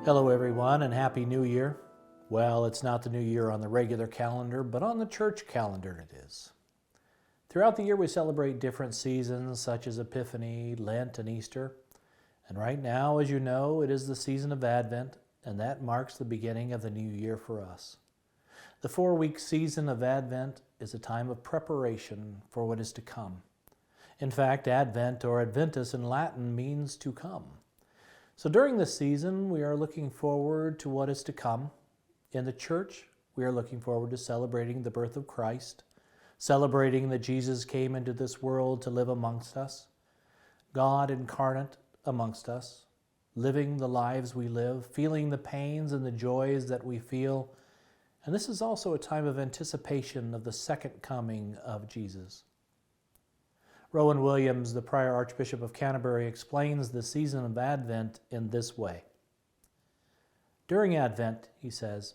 Hello everyone and Happy New Year. Well, it's not the new year on the regular calendar, but on the church calendar it is. Throughout the year we celebrate different seasons such as Epiphany, Lent, and Easter. And right now, as you know, it is the season of Advent, and that marks the beginning of the new year for us. The 4-week season of Advent is a time of preparation for what is to come. In fact, Advent or Adventus in Latin means to come. So during this season, we are looking forward to what is to come. In the church, we are looking forward to celebrating the birth of Christ, celebrating that Jesus came into this world to live amongst us, God incarnate amongst us, living the lives we live, feeling the pains and the joys that we feel. And this is also a time of anticipation of the second coming of Jesus. Rowan Williams, the prior Archbishop of Canterbury, explains the season of Advent in this way. During Advent, he says,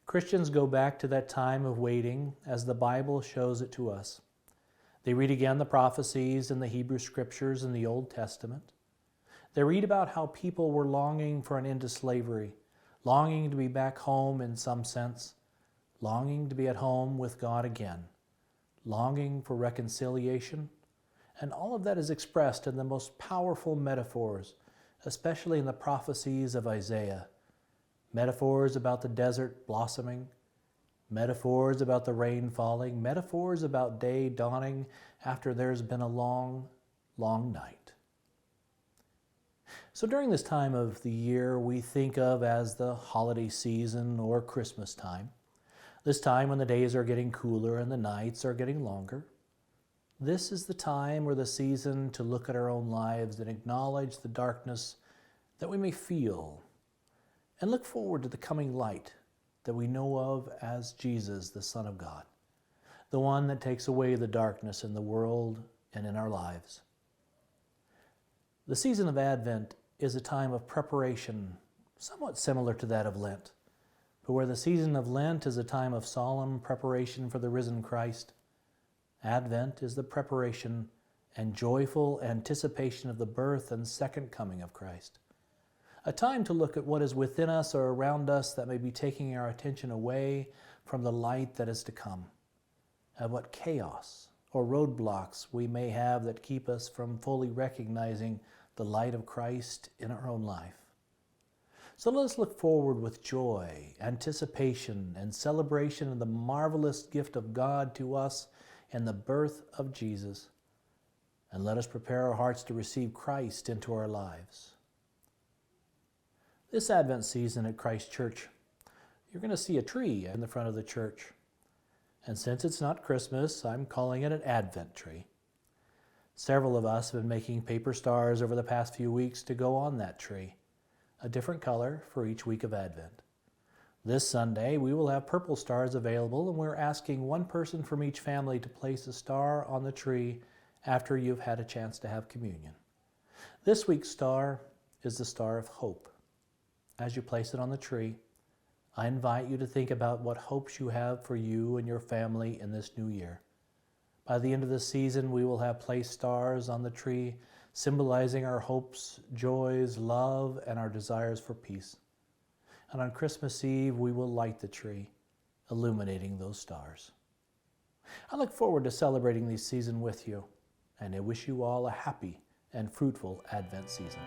Christians go back to that time of waiting as the Bible shows it to us. They read again the prophecies in the Hebrew Scriptures in the Old Testament. They read about how people were longing for an end to slavery, longing to be back home in some sense, longing to be at home with God again, longing for reconciliation. And all of that is expressed in the most powerful metaphors, especially in the prophecies of Isaiah. Metaphors about the desert blossoming, metaphors about the rain falling, metaphors about day dawning after there's been a long, long night. So during this time of the year we think of as the holiday season or Christmas time, this time when the days are getting cooler and the nights are getting longer. This is the time or the season to look at our own lives and acknowledge the darkness that we may feel and look forward to the coming light that we know of as Jesus, the Son of God, the one that takes away the darkness in the world and in our lives. The season of Advent is a time of preparation, somewhat similar to that of Lent, but where the season of Lent is a time of solemn preparation for the risen Christ, Advent is the preparation and joyful anticipation of the birth and second coming of Christ. A time to look at what is within us or around us that may be taking our attention away from the light that is to come, and what chaos or roadblocks we may have that keep us from fully recognizing the light of Christ in our own life. So let us look forward with joy, anticipation, and celebration of the marvelous gift of God to us and the birth of Jesus, and let us prepare our hearts to receive Christ into our lives. This Advent season at Christ Church, you're going to see a tree in the front of the church. And since it's not Christmas, I'm calling it an Advent tree. Several of us have been making paper stars over the past few weeks to go on that tree, a different color for each week of Advent. This Sunday, we will have purple stars available, and we're asking one person from each family to place a star on the tree after you've had a chance to have communion. This week's star is the star of hope. As you place it on the tree, I invite you to think about what hopes you have for you and your family in this new year. By the end of the season, we will have placed stars on the tree, symbolizing our hopes, joys, love, and our desires for peace. And on Christmas Eve, we will light the tree, illuminating those stars. I look forward to celebrating this season with you, and I wish you all a happy and fruitful Advent season.